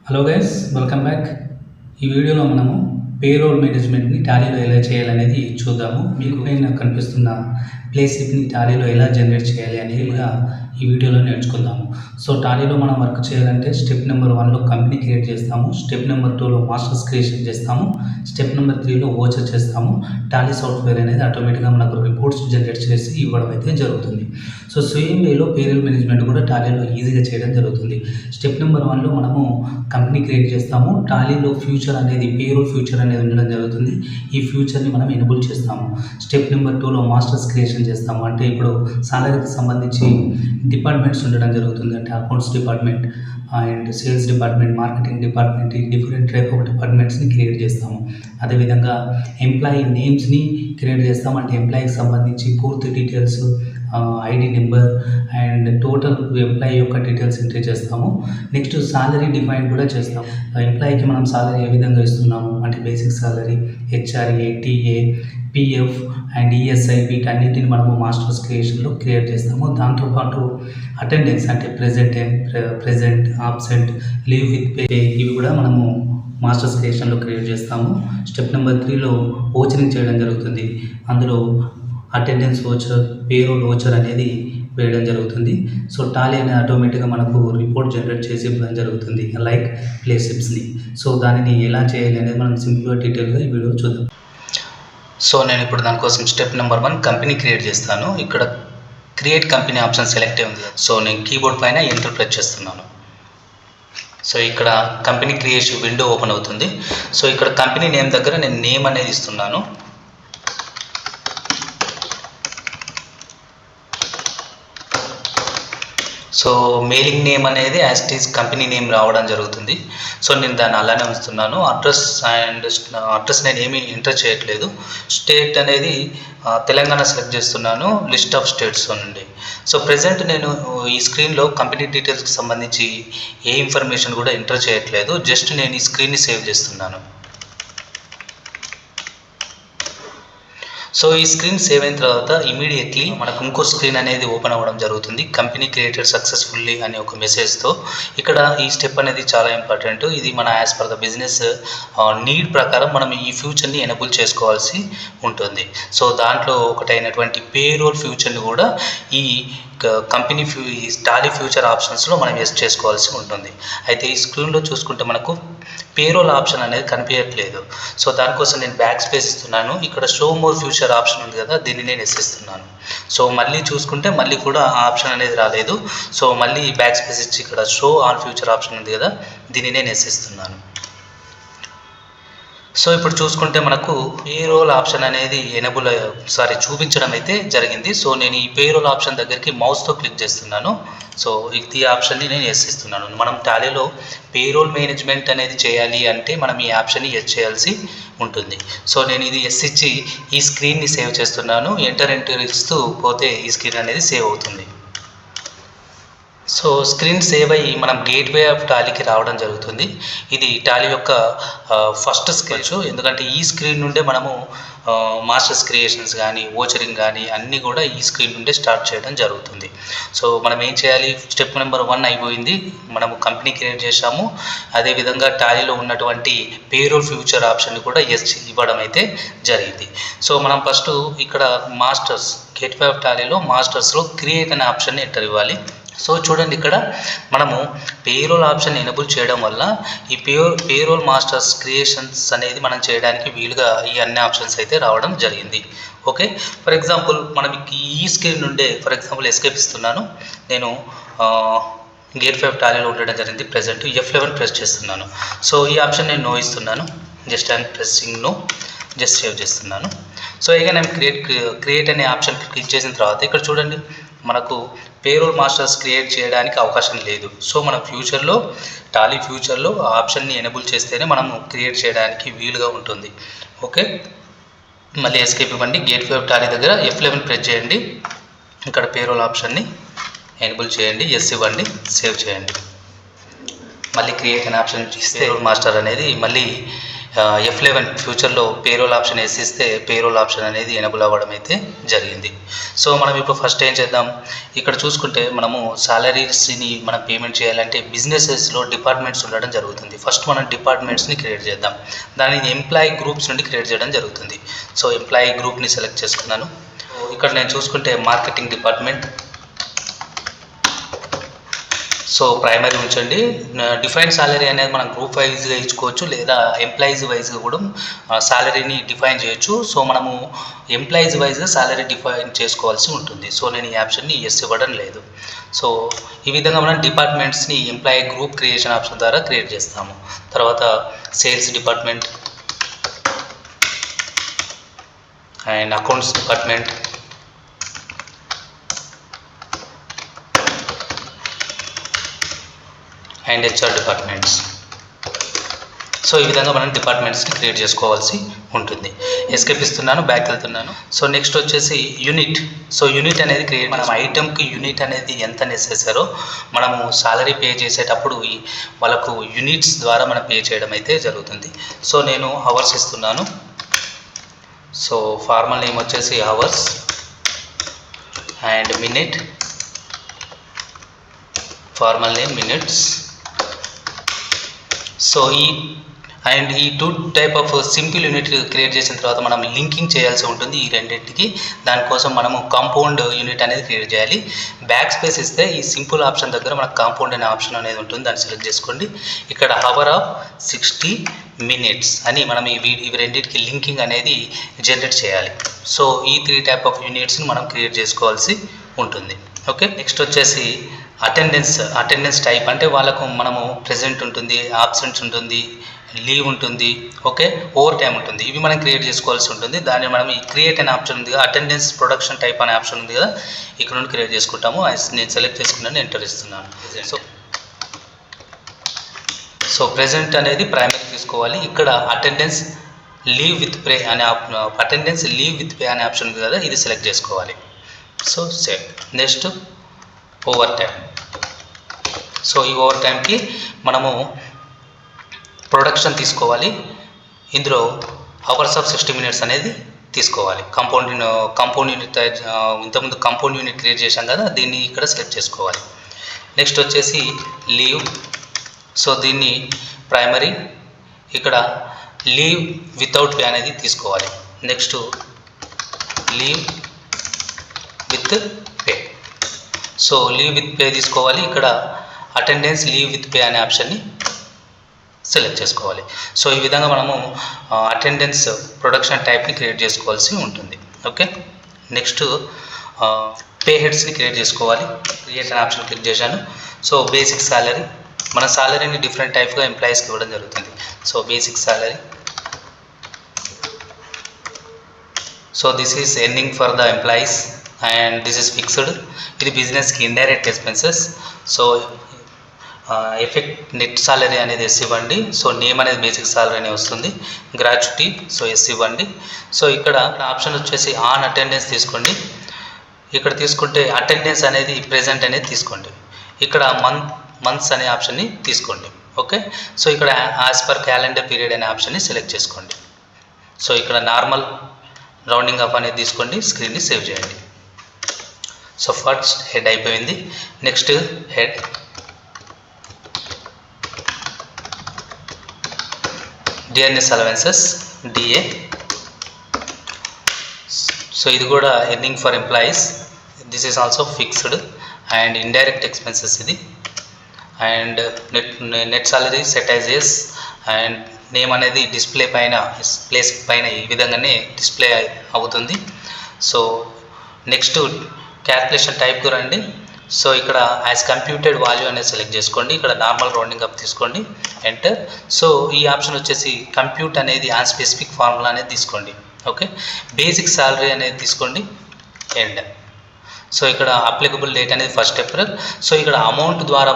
Hello guys, welcome back. ఈ వీడియోలో మనము పేరోల్ మేనేజ్మెంట్ని టాలీలో ఎలా చేయాలనేది చూద్దాము. మీకు పైన కనిపిస్తున్న ప్లే స్లిప్ని టాలీలో ఎలా జనరేట్ చేయాలి అనేది ఈ వీడియోలో నేర్చుకుందాము. సో టాలీలో మనం వర్క్ చేయాలంటే స్టెప్ నెంబర్ 1లో కంపెనీ క్రియేట్ చేస్తాము, స్టెప్ నెంబర్ 2లో మాస్టర్స్ క్రియేషన్ చేస్తాము, స్టెప్ నెంబర్ 3లో ఓచర్ చేస్తాము. టాలీ సాఫ్ట్వేర్ అనేది ఆటోమేటిక్గా మనకు రిపోర్ట్స్ జనరేట్ చేసి ఇవ్వడం అయితే జరుగుతుంది. సో సేమ్ వేలో పేరోల్ మేనేజ్మెంట్ కూడా టాలీలో ఈజీగా చేయడం జరుగుతుంది. స్టెప్ నెంబర్ 1లో మనము కంపెనీ క్రియేట్ చేస్తాము. టాలీలో ఫ్యూచర్ అనేది పేరోల్ ఫ్యూచర్ అనేది ఉండడం జరుగుతుంది. ఈ ఫ్యూచర్ని మనం ఎనేబుల్ చేస్తాము. స్టెప్ నెంబర్ 2లో మాస్టర్స్ క్రియేషన్ చేస్తాము. అంటే ఇప్పుడు సాలరీకి సంబంధించి డిపార్ట్మెంట్స్ ఉండడం జరుగుతుంది. అంటే accounts department and sales department, marketing department, different type of డిపార్ట్మెంట్స్ని క్రియేట్ చేస్తాము. అదేవిధంగా ఎంప్లాయీ నేమ్స్ని క్రియేట్ చేస్తాము. అంటే ఎంప్లాయీకి సంబంధించి పూర్తి details, ID number and total employee యొక్క డీటెయిల్స్ ఎంట్రీ చేస్తాము. నెక్స్ట్ సాలరీ డిఫైన్ కూడా చేస్తాము. ఎంప్లాయీకి మనం సాలరీ ఏ విధంగా ఇస్తున్నాము అంటే basic salary, HRA, TA, PF and ESI వీటన్నిటిని మనము మాస్టర్స్ క్రియేషన్లో క్రియేట్ చేస్తాము. దాంతోపాటు అటెండెన్స్ అంటే present, absent, leave with pay ఇవి కూడా మనము మాస్టర్స్ క్రియేషన్లో క్రియేట్ చేస్తాము. స్టెప్ నెంబర్ 3లో ఓచరింగ్ చేయడం జరుగుతుంది. అందులో అటెండెన్స్ ఓచర్, పేరోల్ ఓచర్ అనేది వేయడం జరుగుతుంది. సో టాలీ అనేది ఆటోమేటిక్గా మనకు రిపోర్ట్ జనరేట్ చేసి ఇవ్వడం జరుగుతుంది, లైక్ ప్లే స్లిప్స్ని. సో దానిని ఎలా చేయాలి అనేది మనం సింపుల్గా డీటెయిల్గా ఈ వీడియో చూద్దాం. సో నేను ఇప్పుడు దానికోసం స్టెప్ నెంబర్ 1 కంపెనీ క్రియేట్ చేస్తాను. ఇక్కడ క్రియేట్ కంపెనీ ఆప్షన్ సెలెక్ట్ అయి ఉంది. సో నేను కీబోర్డ్ పైన ఎంటర్ ప్రెస్ చేస్తున్నాను. సో ఇక్కడ కంపెనీ క్రియేషన్ విండో ఓపెన్ అవుతుంది. సో ఇక్కడ కంపెనీ నేమ్ దగ్గర నేను నేమ్ అనేది ఇస్తున్నాను. సో మెయిలింగ్ నేమ్ అనేది as it is company name రావడం జరుగుతుంది. సో నేను దాన్ని అలానే ఉంచుతున్నాను. అడ్రస్ నేను ఏమీ ఎంటర్ చేయట్లేదు. స్టేట్ అనేది తెలంగాణ సెలెక్ట్ చేస్తున్నాను లిస్ట్ ఆఫ్ స్టేట్స్ నుండి. సో ప్రెజెంట్ నేను ఈ స్క్రీన్లో కంపెనీ డీటెయిల్స్కి సంబంధించి ఏ ఇన్ఫర్మేషన్ కూడా ఎంటర్ చేయట్లేదు. జస్ట్ నేను ఈ స్క్రీన్ని సేవ్ చేస్తున్నాను. సో ఈ స్క్రీన్ సేవ్ అయిన తర్వాత ఇమీడియట్లీ మనకు ఇంకో స్క్రీన్ అనేది ఓపెన్ అవ్వడం జరుగుతుంది. కంపెనీ క్రియేటెడ్ సక్సెస్ఫుల్లీ అనే ఒక మెసేజ్తో. ఇక్కడ ఈ స్టెప్ అనేది చాలా ఇంపార్టెంట్. ఇది మన as per the business need ప్రకారం మనం ఈ ఫ్యూచర్ని ఎనేబుల్ చేసుకోవాల్సి ఉంటుంది. సో దాంట్లో ఒకటైనటువంటి పేరోల్ ఫ్యూచర్ని కూడా ఈ కంపెనీ టాలీ ఫ్యూచర్ ఆప్షన్స్లో మనం ఎస్ చేసుకోవాల్సి ఉంటుంది. అయితే ఈ స్క్రీన్లో చూసుకుంటే మనకు పేరోల్ ఆప్షన్ అనేది కనిపించట్లేదు. సో దానికోసం నేను బ్యాక్ స్పేస్ ఇస్తున్నాను. ఇక్కడ షో మోర్ ఫ్యూచర్ ఆప్షన్ ఉంది కదా, దీన్ని నేను ఎస్ ఇస్తున్నాను. సో మళ్ళీ చూసుకుంటే మళ్ళీ కూడా ఆ ఆప్షన్ అనేది రాలేదు. సో మళ్ళీ బ్యాక్ స్పేస్ ఇచ్చి ఇక్కడ షో ఆల్ ఫ్యూచర్ ఆప్షన్ ఉంది కదా, దీన్ని నేను ఎస్ ఇస్తున్నాను. సో ఇప్పుడు చూసుకుంటే మనకు పేరోల్ ఆప్షన్ అనేది చూపించడం అయితే జరిగింది. సో నేను ఈ పేరోల్ ఆప్షన్ దగ్గరికి మౌస్తో క్లిక్ చేస్తున్నాను. సో ఈ ఆప్షన్ని నేను ఎస్ ఇస్తున్నాను. మనం టాలీలో పేరోల్ మేనేజ్మెంట్ అనేది చేయాలి అంటే మనం ఈ ఆప్షన్ని ఎస్ చేయాల్సి ఉంటుంది. సో నేను ఇది ఎస్ ఇచ్చి ఈ స్క్రీన్ని సేవ్ చేస్తున్నాను. ఎంటర్ ఇస్తూ పోతే ఈ స్క్రీన్ అనేది సేవ్ అవుతుంది. సో స్క్రీన్ సేవ్ అయ్యి మనం గేట్వే ఆఫ్ టాలీకి రావడం జరుగుతుంది. ఇది టాలీ యొక్క ఫస్ట్ స్కెచ్. ఎందుకంటే ఈ స్క్రీన్ నుండే మనము మాస్టర్స్ క్రియేషన్స్ కానీ ఓచరింగ్ కానీ అన్నీ కూడా ఈ స్క్రీన్ నుండే స్టార్ట్ చేయడం జరుగుతుంది. సో మనం ఏం చేయాలి, స్టెప్ నెంబర్ 1 అయిపోయింది. మనము కంపెనీ క్రియేట్ చేసాము. అదేవిధంగా టాలీలో ఉన్నటువంటి పేరోల్ ఫ్యూచర్ ఆప్షన్ కూడా ఎస్ ఇవ్వడం అయితే జరిగింది. సో మనం ఫస్ట్ ఇక్కడ మాస్టర్స్ గేట్వే ఆఫ్ టాలీలో మాస్టర్స్లో క్రియేట్ అనే ఆప్షన్ని ఎంటర్ ఇవ్వాలి. సో చూడండి, ఇక్కడ మనము పేరోల్ ఆప్షన్ ఎనేబుల్ చేయడం వల్ల ఈ పేరోల్ మాస్టర్స్ క్రియేషన్స్ అనేది మనం చేయడానికి వీలుగా ఈ అన్ని ఆప్షన్స్ అయితే రావడం జరిగింది. ఓకే, ఫర్ ఎగ్జాంపుల్ మనం ఈ స్క్రీన్ నుండే ఫర్ ఎగ్జాంపుల్ ఎస్కేప్ ఇస్తున్నాను. నేను గేట్వే ఆఫ్ టాలీలో ఉండడం జరిగింది. ప్రెజెంట్ F11 ప్రెస్ చేస్తున్నాను. సో ఈ ఆప్షన్ నేను నో ఇస్తున్నాను. Just I'm pressing no, just save చేస్తున్నాను. సో ఇక నేను క్రియేట్ అనే ఆప్షన్ క్లిక్ చేసిన తర్వాత ఇక్కడ చూడండి, మనకు పేరోల్ మాస్టర్స్ క్రియేట్ చేయడానికి అవకాశం లేదు. సో మన ఫ్యూచర్లో టాలీ ఫ్యూచర్లో ఆ ఆప్షన్ని ఎనేబుల్ చేస్తేనే మనము క్రియేట్ చేయడానికి వీలుగా ఉంటుంది. ఓకే, మళ్ళీ ఎస్కేప్ ఇవ్వండి. గేట్వే ఆఫ్ టాలీ దగ్గర F11 ప్రెస్ చేయండి. ఇక్కడ పేరోల్ ఆప్షన్ని ఎనేబుల్ చేయండి, ఎస్ ఇవ్వండి, సేవ్ చేయండి. మళ్ళీ క్రియేట్ అనే ఆప్షన్ ఇస్తే పేరోల్ మాస్టర్ అనేది మళ్ళీ F11 ఫ్యూచర్లో పేరోల్ ఆప్షన్ వేసిస్తే పేరోల్ ఆప్షన్ అనేది ఎనబుల్ అవ్వడం అయితే జరిగింది. సో మనం ఇప్పుడు ఫస్ట్ ఏం చేద్దాం, ఇక్కడ చూసుకుంటే మనము సాలరీస్ని మనం పేమెంట్ చేయాలంటే బిజినెసెస్లో డిపార్ట్మెంట్స్ ఉండడం జరుగుతుంది. ఫస్ట్ మనం డిపార్ట్మెంట్స్ని క్రియేట్ చేద్దాం. దానిని ఎంప్లాయీ గ్రూప్స్ నుండి క్రియేట్ చేయడం జరుగుతుంది. సో ఎంప్లాయీ గ్రూప్ని సెలెక్ట్ చేసుకున్నాను. ఇక్కడ నేను చూసుకుంటే మార్కెటింగ్ డిపార్ట్మెంట్, సో ప్రైమరీ ఉంచండి. డిఫైన్ సాలరీ అనేది మనం గ్రూప్ వైజ్గా ఇచ్చుకోవచ్చు, లేదా ఎంప్లాయీస్ వైజ్గా కూడా సాలరీని డిఫైన్ చేయొచ్చు. సో మనము ఎంప్లాయీస్ వైజ్గా సాలరీ డిఫైన్ చేసుకోవాల్సి ఉంటుంది. సో నేను ఈ ఆప్షన్ని ఎస్ ఇవ్వడం లేదు. సో ఈ విధంగా మనం డిపార్ట్మెంట్స్ని ఎంప్లాయీ గ్రూప్ క్రియేషన్ ఆప్షన్ ద్వారా క్రియేట్ చేస్తాము. తర్వాత sales department and accounts department and HR departments. So ఈ విధంగా మనం డిపార్ట్మెంట్స్ని క్రియేట్ చేసుకోవాల్సి ఉంటుంది. ఎస్కేప్ ఇస్తున్నాను, బ్యాక్ వెళ్తున్నాను. సో నెక్స్ట్ వచ్చేసి యూనిట్. సో యూనిట్ అనేది క్రియేట్, మనం ఐటమ్కి యూనిట్ అనేది ఎంత నెసెసరో మనము సాలరీ పే చేసేటప్పుడు వాళ్ళకు యూనిట్స్ ద్వారా మనం పే చేయడం అయితే జరుగుతుంది. సో నేను అవర్స్ ఇస్తున్నాను. సో ఫార్మల్ నేమ్ వచ్చేసి hours and minute, formal name minutes. So ఈ two type of simple unit create చేసిన తర్వాత మనం లింకింగ్ చేయాల్సి ఉంటుంది ఈ రెండింటికి. దానికోసం మనము కాంపౌండ్ యూనిట్ అనేది క్రియేట్ చేయాలి. బ్యాక్ స్పేస్ ఇస్తే ఈ సింపుల్ ఆప్షన్ దగ్గర మనకు కాంపౌండ్ అనే ఆప్షన్ అనేది ఉంటుంది, దాన్ని సెలెక్ట్ చేసుకోండి. ఇక్కడ హవర్ ఆఫ్ 60 మినిట్స్ అని మనం ఇవి రెండింటికి లింకింగ్ అనేది జనరేట్ చేయాలి. సో ఈ 3 టైప్ ఆఫ్ యూనిట్స్ని మనం క్రియేట్ చేసుకోవాల్సి ఉంటుంది. ఓకే, నెక్స్ట్ వచ్చేసి అటెండెన్స్ టైప్ అంటే వాళ్ళకు మనము ప్రెజెంట్ ఉంటుంది, ఆబ్సెంట్స్ ఉంటుంది, లీవ్ ఉంటుంది, ఓకే, ఓవర్ టైం ఉంటుంది. ఇవి మనం క్రియేట్ చేసుకోవాల్సి ఉంటుంది. దాన్ని మనం ఈ క్రియేట్ అనే ఆప్షన్ ఉంది కదా, అటెండెన్స్ ప్రొడక్షన్ టైప్ అనే ఆప్షన్ ఉంది కదా, ఇక్కడ నుండి క్రియేట్ చేసుకుంటాము. నేను సెలెక్ట్ చేసుకున్నాను, ఎంటర్ ఇస్తున్నాను. సో ప్రెజెంట్ అనేది ప్రైమరీ తీసుకోవాలి. ఇక్కడ అటెండెన్స్ లీవ్ విత్ పే అనే ఆప్షన్ ఉంది కదా, ఇది సెలెక్ట్ చేసుకోవాలి. So save. Next over time. So ఈ ఓవర్ టైంకి మనము ప్రొడక్షన్ తీసుకోవాలి. ఇందులో అవర్స్ ఆఫ్ 60 మినిట్స్ అనేది తీసుకోవాలి. కాంపౌండ్ యూనిట్ ఇంతకుముందు కాంపౌండ్ యూనిట్ క్రియేట్ చేశాం కదా, దీన్ని ఇక్కడ సెలెక్ట్ చేసుకోవాలి. నెక్స్ట్ వచ్చేసి లీవ్. సో దీన్ని ప్రైమరీ, ఇక్కడ లీవ్ వితౌట్ పే అనేది తీసుకోవాలి. Next leave with pay. So leave with pay తీసుకోవాలి. ఇక్కడ అటెండెన్స్ లీవ్ విత్ పే అనే ఆప్షన్ని సెలెక్ట్ చేసుకోవాలి. సో ఈ విధంగా మనము అటెండెన్స్ ప్రొడక్షన్ టైప్ని క్రియేట్ చేసుకోవాల్సి ఉంటుంది. ఓకే, నెక్స్ట్ పే హెడ్స్ని క్రియేట్ చేసుకోవాలి. క్రియేట్ అనే ఆప్షన్ క్లిక్ చేశాను. సో బేసిక్ సాలరీ, మన సాలరీని డిఫరెంట్ టైప్గా ఎంప్లాయీస్కి ఇవ్వడం జరుగుతుంది. So basic salary. So this is earning for the employees and this is fixed. ఇది బిజినెస్కి indirect expenses. So effect net salary అనేది ఎస్ ఇవ్వండి. సో నేమ్ అనేది బేసిక్ సాలరీ అనే వస్తుంది. గ్రాట్యుటీ, సో ఎస్ ఇవ్వండి. సో ఇక్కడ ఆప్షన్ వచ్చేసి ఆన్ అటెండెన్స్ తీసుకోండి. ఇక్కడ తీసుకుంటే అటెండెన్స్ అనేది ప్రెజెంట్ అనేది తీసుకోండి. ఇక్కడ మంత్స్ అనే ఆప్షన్ని తీసుకోండి. ఓకే, సో ఇక్కడ యాజ్ పర్ క్యాలెండర్ పీరియడ్ అనే ఆప్షన్ని సెలెక్ట్ చేసుకోండి. సో ఇక్కడ నార్మల్ రౌండింగ్ అప్ అనేది తీసుకోండి. స్క్రీన్ని సేవ్ చేయండి. సో ఫస్ట్ హెడ్ అయిపోయింది. Next head, DRS allowances DA. So ఇది కూడా earning for employees. This is also fixed and indirect expenses ఇది. And net salary set as S and name అనేది display పైన ప్లేస్ పైన ఈ విధంగానే డిస్ప్లే అవుతుంది. సో నెక్స్ట్ క్యాల్కులేషన్ టైప్కి రండి. సో ఇక్కడ యాజ్ కంప్యూటెడ్ వాల్యూ అనేది సెలెక్ట్ చేసుకోండి. ఇక్కడ నార్మల్ రౌండింగ్ అప్ తీసుకోండి, ఎంటర్. సో ఈ ఆప్షన్ వచ్చేసి కంప్యూట్ అనేది ఆ స్పెసిఫిక్ ఫార్ములా అనేది తీసుకోండి. ఓకే, బేసిక్ సాలరీ అనేది తీసుకోండి, ఎండ్. సో ఇక్కడ అప్లికబుల్ డేట్ అనేది 1 ఏప్రిల్. సో ఇక్కడ అమౌంట్ ద్వారా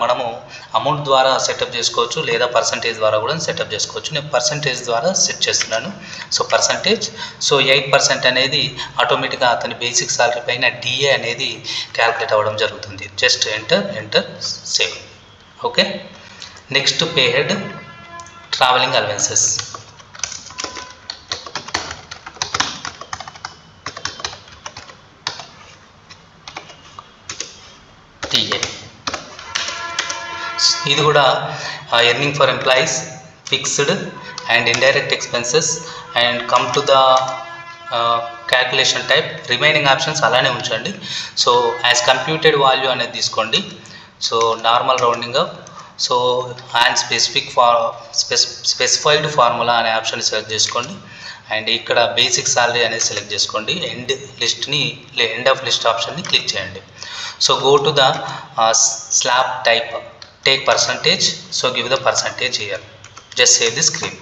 మనము అమౌంట్ ద్వారా సెటప్ చేసుకోవచ్చు, లేదా పర్సంటేజ్ ద్వారా కూడా సెటప్ చేసుకోవచ్చు. నేను పర్సంటేజ్ ద్వారా సెట్ చేస్తున్నాను. సో పర్సంటేజ్, సో 8% అనేది ఆటోమేటిక్గా అతని బేసిక్ సాలరీ పైన డిఏ అనేది క్యాల్కులేట్ అవ్వడం జరుగుతుంది. Just enter save. Okay, next pay head travelling allowances. ఇది కూడా earning for employees, fixed and indirect expenses and come to the calculation type. Remaining options అలానే ఉంచండి. సో యాజ్ కంప్యూటెడ్ వాల్యూ అనేది తీసుకోండి. So normal rounding up, so and specified formula అనే option select చేసుకోండి. And ఇక్కడ basic salary అనేది select చేసుకోండి. End of list ఆప్షన్ని క్లిక్ చేయండి. So go to the slab type, take percentage, so give the percentage here. Just save the screen.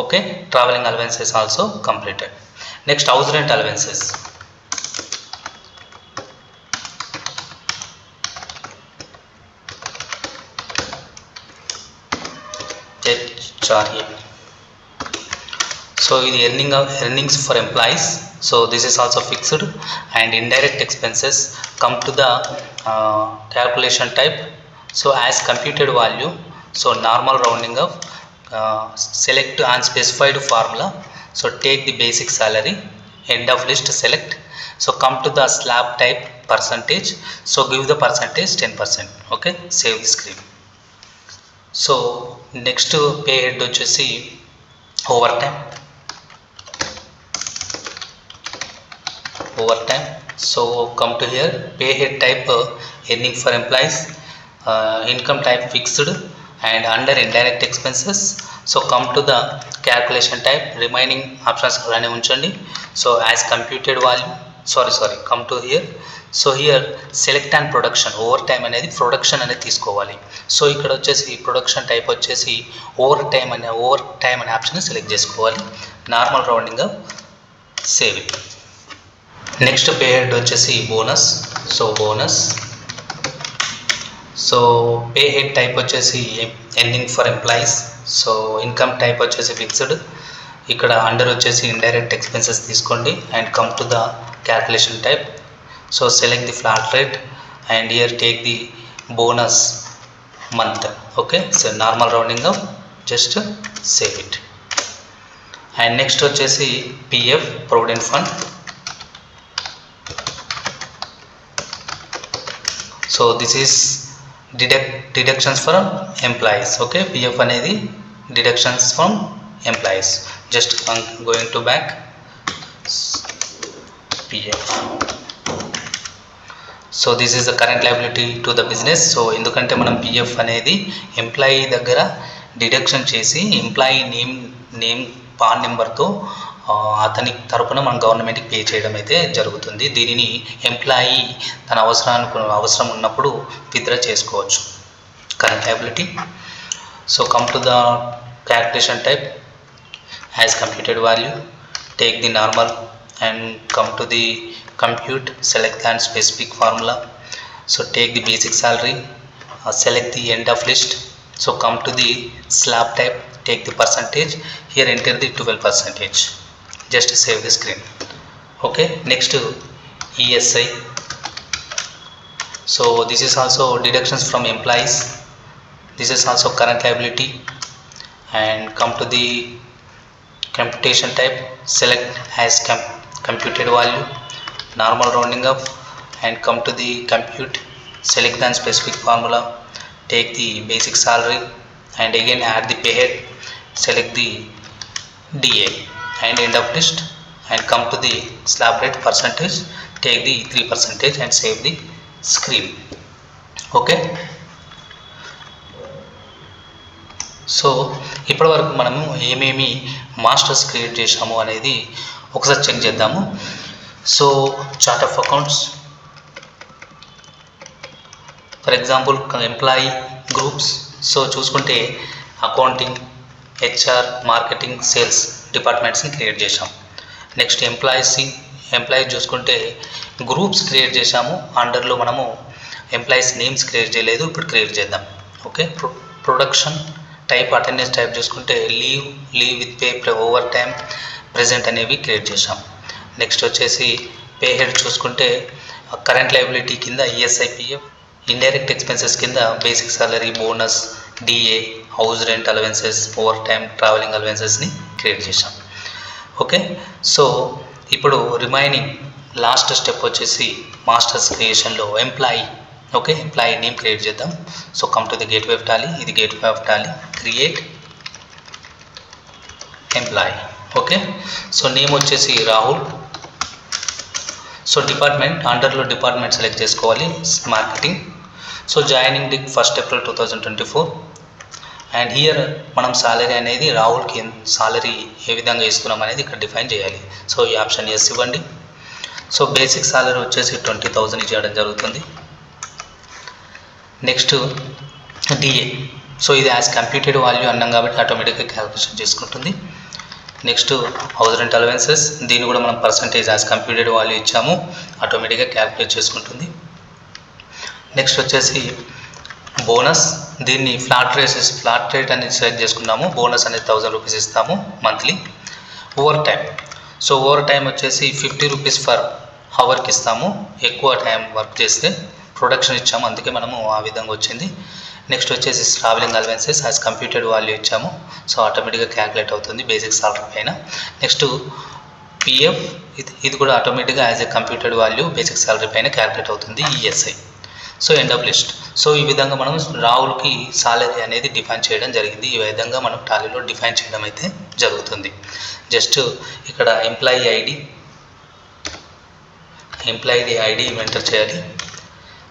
Okay, traveling allowances also completed. Next, house rent allowances. HRA. So the earnings for employees, so this is also fixed and indirect expenses. Come to the calculation type. So as computed value, so normal rounding up, select unspecified formula, so take the basic salary, end of list select, so come to the slab type percentage, so give the percentage 10%. Okay, save the screen. So next pay head వచ్చేసి overtime. So come to here, pay head type earning for employees, income type fixed and under indirect expenses. So come to the calculation type, remaining options alane unchandi. So as computed value, come to here. So here select and production, overtime అనేది production అనేది తీసుకోవాలి. So ఇక్కడ వచ్చేసి production type వచ్చేసి overtime అనే option select చేసుకోవాలి. Normal rounding save it. Next pay head వచ్చేసి bonus. So bonus, so pay head type వచ్చేసి earning for employees. So income type వచ్చేసి ఫిక్స్డ్. ఇక్కడ అండర్ వచ్చేసి ఇండైరెక్ట్ ఎక్స్పెన్సెస్ తీసుకోండి and come to the calculation type. So select the flat rate and here take the bonus month. Okay, so normal rounding up, just save it. And next వచ్చేసి PF, provident fund. So this is deductions from employees. Okay, PF అనేది deductions from employees. Just going to back PF. So this is the current liability to the business. So ఎందుకంటే మనం PF అనేది employee దగ్గర deduction చేసి employee name pan నెంబర్తో అతని తరపున మనం గవర్నమెంట్కి పే చేయడం అయితే జరుగుతుంది. దీనిని ఎంప్లాయీ తన అవసరం ఉన్నప్పుడు విత్డ్రా చేసుకోవచ్చు. Current liability. So come to the calculation type, as computed value, take the normal and come to the compute, select and specific formula. So take the basic salary, select the end of list. So come to the slab type, take the percentage, here enter the 12%. Just save the screen. Okay, next ESI. So this is also deductions from employees. This is also current liability. And come to the computation type, select as computed value, normal rounding up, and come to the compute, select and specific formula, take the basic salary and again add the pay head, select the DA and end of list and come to the slab rate percentage, take the 3% and save the screen. Okay, so ఇప్పటి వరకు మనము ఏమేమి masters create చేసాము అనేది ఒకసారి check చేద్దాము. So chart of accounts, for example employee groups. So చూసుకుంటే accounting, HR, marketing, sales డిపార్ట్మెంట్స్ని క్రియేట్ చేసాం. నెక్స్ట్ ఎంప్లాయీస్ చూసుకుంటే గ్రూప్స్ క్రియేట్ చేసాము. అండర్లో మనము ఎంప్లాయీస్ నేమ్స్ క్రియేట్ చేయలేదు, ఇప్పుడు క్రియేట్ చేద్దాం. Okay, production type, attendance type చూసుకుంటే leave with pay, overtime, present అనేవి క్రియేట్ చేసాం. నెక్స్ట్ వచ్చేసి పే హెడ్ చూసుకుంటే కరెంట్ లయబిలిటీ కింద ఈఎస్ఐ, పిఎఫ్, ఇండైరెక్ట్ ఎక్స్పెన్సెస్ కింద basic salary, bonus, DA, house rent allowances, overtime, travelling అలవెన్సెస్ని create చేసాం. Okay, so ఇప్పుడు రిమైనింగ్ లాస్ట్ స్టెప్ వచ్చేసి మాస్టర్స్ క్రియేషన్లో employee okay, employee name create చేద్దాం. So come to the gateway of Tally, ఇది gateway of Tally, create employee. Okay, so name Rahul so. సో డిపార్ట్మెంట్, అండర్లో డిపార్ట్మెంట్ సెలెక్ట్ చేసుకోవాలి, marketing. So joining date 1st April 2024. And here మనం salary అనేది రాహుల్కి salary ఏ విధంగా ఇస్తున్నాం అనేది ఇక్కడ డిఫైన్ చేయాలి. సో ఈ ఆప్షన్ ఎస్ ఇవ్వండి. సో బేసిక్ సాలరీ వచ్చేసి 20,000 ఇవ్వడం జరుగుతుంది. Next DA. సో ఇది యాజ్ కంప్యూటెడ్ వాల్యూ అన్నాం కాబట్టి ఆటోమేటిక్గా క్యాల్కులేషన్ చేసుకుంటుంది. నెక్స్ట్ హౌస్ రెంట్ అలవెన్సెస్, దీన్ని కూడా మనం పర్సంటేజ్ యాజ్ కంప్యూటెడ్ వాల్యూ ఇచ్చాము, ఆటోమేటిక్గా క్యాల్కులేట్ చేసుకుంటుంది. నెక్స్ట్ వచ్చేసి బోనస్, దీన్ని ఫ్లాట్ రేట్ అనేది సెలెక్ట్ చేసుకున్నాము. బోనస్ అనేది 1000 రూపీస్ ఇస్తాము monthly. Over time, so over time వచ్చేసి 50 రూపీస్ ఫర్ అవర్కి ఇస్తాము. ఎక్కువ టైం వర్క్ చేస్తే ప్రొడక్షన్ ఇచ్చాము, అందుకే మనము ఆ విధంగా వచ్చింది. నెక్స్ట్ వచ్చేసి travelling allowances as computed value ఇచ్చాము, సో ఆటోమేటిక్గా క్యాల్కులేట్ అవుతుంది బేసిక్ సాలరీ పైన. నెక్స్ట్ పిఎఫ్, ఇది కూడా ఆటోమేటిక్గా as a computed value basic salary పైన క్యాల్కులేట్ అవుతుంది. ESI. So end of list. So ఈ విధంగా మనం రాహుల్కి సాలరీ అనేది డిఫైన్ చేయడం జరిగింది. ఈ విధంగా మనం టాలీలో డిఫైన్ చేయడం అయితే జరుగుతుంది. జస్ట్ ఇక్కడ ఎంప్లాయీ ఐడి ఎంటర్ చేయాలి.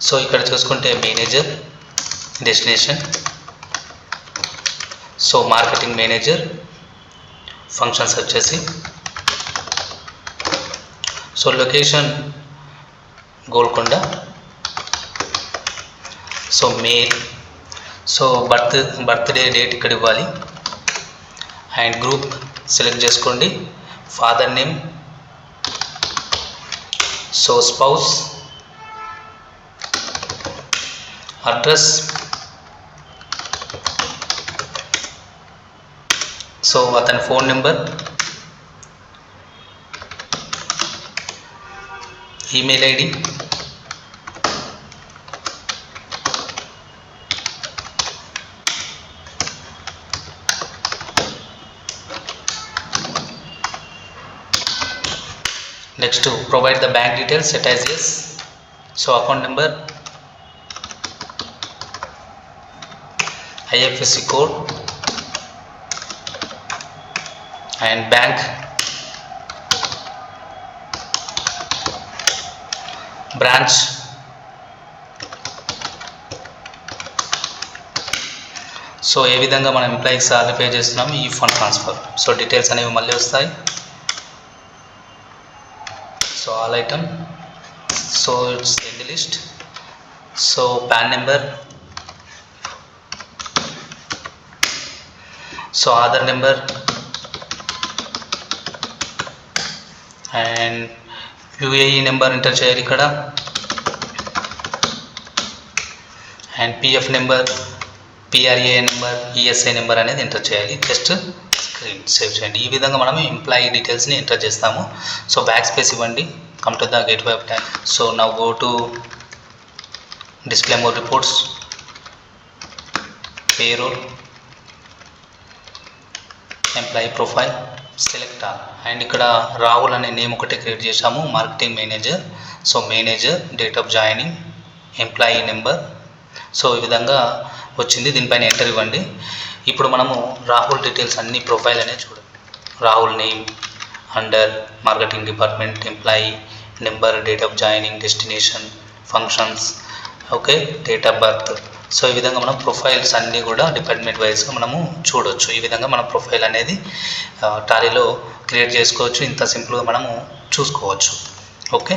సో ఇక్కడ చూసుకుంటే manager, destination, so marketing manager, functions వచ్చేసి, so location Golconda, so male, so birthday date ఇక్కడ ఇవ్వాలి. అండ్ గ్రూప్ సెలెక్ట్ చేసుకోండి. Father name, so spouse, address, so అతని phone number, email ID, next provide the bank details, set as yes, so account number, IFSC code and bank, branch, so ఏ విధంగా మనం ఎంప్లాయీకి salary pay చేస్తున్నాము, ఈ fund transfer. So details అనేవి మళ్ళీ వస్తాయి. So all item, so it's end list. So pan number, so Aadhaar number and UAE number enter చేయాలి ఇక్కడ. And PF number, PRA number, ESI number అనేది ఎంటర్ చేయాలి. జస్ట్ స్క్రీన్ సేవ్ చేయండి. ఈ విధంగా మనం ఎంప్లాయీ డీటెయిల్స్ని ఎంటర్ చేస్తాము. సో బ్యాక్ స్పేస్ ఇవ్వండి. Come to the gateway of Tally. So now go to display more reports, payroll, employee profile, select all. And ఇక్కడ రాహుల్ అనే నేమ్ ఒకటే క్రియేట్ చేసాము, marketing manager. So manager, date of joining, employee number. So ఈ విధంగా వచ్చింది. దీనిపైన enter ఇవ్వండి. ఇప్పుడు మనము రాహుల్ డీటెయిల్స్ అన్ని ప్రొఫైల్ అనేది చూడండి. Rahul name, under marketing department, employee number, date of joining, destination, functions, okay, date of birth. So ఈ విధంగా మనం ప్రొఫైల్స్ అన్నీ కూడా డిపార్ట్మెంట్ వైజ్గా మనము చూడవచ్చు. ఈ విధంగా మనం ప్రొఫైల్ అనేది టాలీలో క్రియేట్ చేసుకోవచ్చు. ఇంత సింపుల్గా మనము చూసుకోవచ్చు. Okay,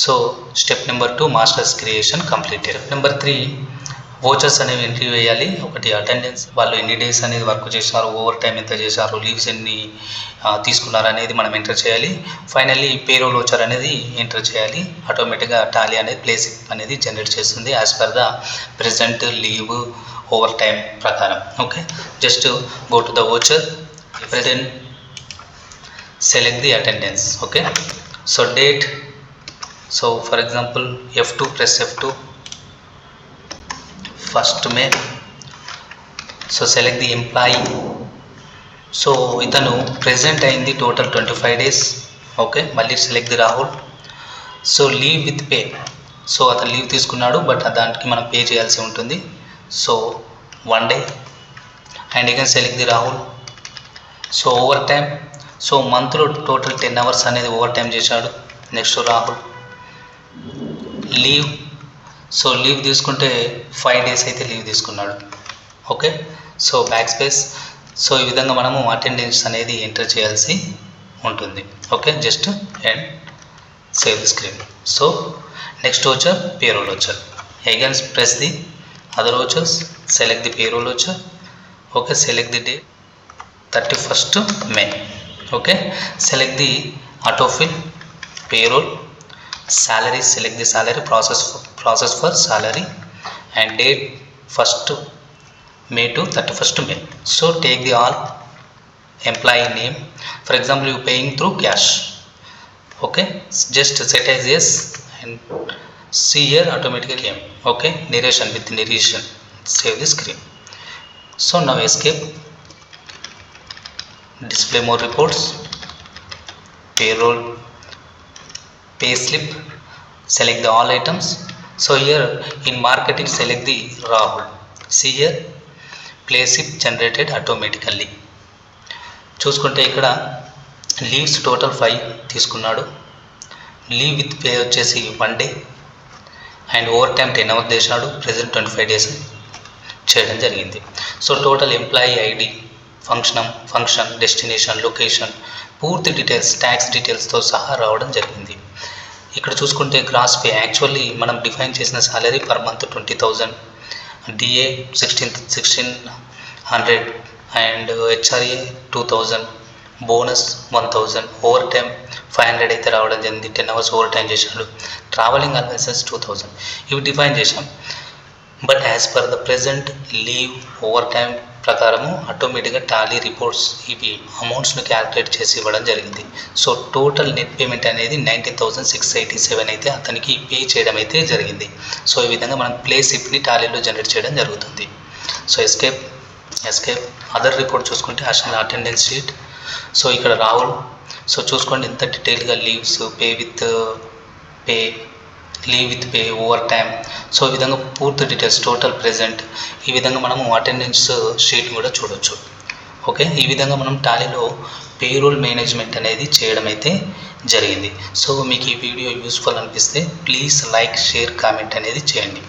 so step number 2 masters creation completed. Number 3 vouchers అనేవి ఎంట్రీ వేయాలి. ఒకటి అటెండెన్స్, వాళ్ళు ఎన్ని డేస్ అనేది వర్క్ చేశారు, ఓవర్ టైం ఎంత చేశారు, లీవ్స్ ఎన్ని తీసుకున్నారు అనేది మనం ఎంటర్ చేయాలి. ఫైనల్లీ పేరోల్ వోచర్ అనేది ఎంటర్ చేయాలి. ఆటోమేటిక్గా టాలీ అనేది ప్లేస్ అనేది జనరేట్ చేస్తుంది as per the present leave over time ప్రకారం. Okay, just go to the voucher, present, select the attendance. Okay, so date, so for example F2, press F2, 1st May. So select the employee. So ఇతను present అయింది total 25 days. Okay, మళ్ళీ select the Rahul. So leave with pay, so అతను leave తీసుకున్నాడు, but దానికి మనం pay చేయాల్సి ఉంటుంది. So 1 day and you can select the Rahul. So over time, so మంత్లో టోటల్ 10 hours అనేది ఓవర్ టైం చేశాడు. Next Rahul leave. So leave తీసుకుంటే 5 days అయితే లీవ్ తీసుకున్నాడు. Okay, so back space. So ఈ విధంగా మనము అటెండెన్స్ అనేది ఎంటర్ చేయాల్సి ఉంటుంది. Okay, just and save the screen. So next voucher payroll voucher. Again press the other vouchers, select the payroll voucher. Okay, select the date 31st May. Okay, select the autofill payroll salary, select the salary, process for salary and date 1st May to 31st May. So take the all employee name. For example, you paying through cash. Okay, just set as yes and see here automatically came. Okay, narration with narration. Save the screen. So now escape. Display more reports, payroll, pay slip, select the all items. So here in marketing, select the Rahul. See here, pay slip generated automatically. చూసుకుంటే ఇక్కడ leaves total 5 తీసుకున్నాడు. Leave with pay వచ్చేసి 1 day and over time 10 hours చేశాడు. Present 25 days చేయడం జరిగింది. So total employee ID, function, destination, location, పూర్తి details, tax డీటెయిల్స్తో సహా రావడం జరిగింది. ఇక్కడ చూసుకుంటే గ్రాస్ పే, యాక్చువల్లీ మనం డిఫైన్ చేసిన salary per month 20,000, DA 1600 and HRA 2000, bonus 1000, over time 500 అయితే రావడం జరిగింది. 10 hours ఓవర్ టైం చేశాడు. ట్రావెలింగ్ అలవెన్సెస్ 2000 ఇవి డిఫైన్ చేశాం. But as per the present leave, over time ప్రకారము ఆటోమేటిక్గా టాలీ రిపోర్ట్స్ ఇవి అమౌంట్స్ను క్యాల్కులేట్ చేసి ఇవ్వడం జరిగింది. సో టోటల్ నెట్ పేమెంట్ అనేది 19,687 అయితే అతనికి పే చేయడం అయితే జరిగింది. సో ఈ విధంగా మనం ప్లే స్లిప్ని టాలీలో జనరేట్ చేయడం జరుగుతుంది. So escape. అదర్ రిపోర్ట్ చూసుకుంటే అసలు అటెండెన్స్ షీట్. సో ఇక్కడ రాహుల్. సో చూసుకోండి ఎంత డీటెయిల్గా leaves, leave with pay, over time. So ఈ విధంగా పూర్తి డీటెయిల్స్, టోటల్ ప్రెజెంట్, ఈ విధంగా మనము అటెండెన్స్ షీట్ కూడా చూడొచ్చు. ఓకే, ఈ విధంగా మనం టాలీలో పేరోల్ మేనేజ్మెంట్ అనేది చేయడం అయితే జరిగింది. సో మీకు ఈ వీడియో యూస్ఫుల్ అనిపిస్తే ప్లీజ్ లైక్, షేర్, కామెంట్ అనేది చేయండి.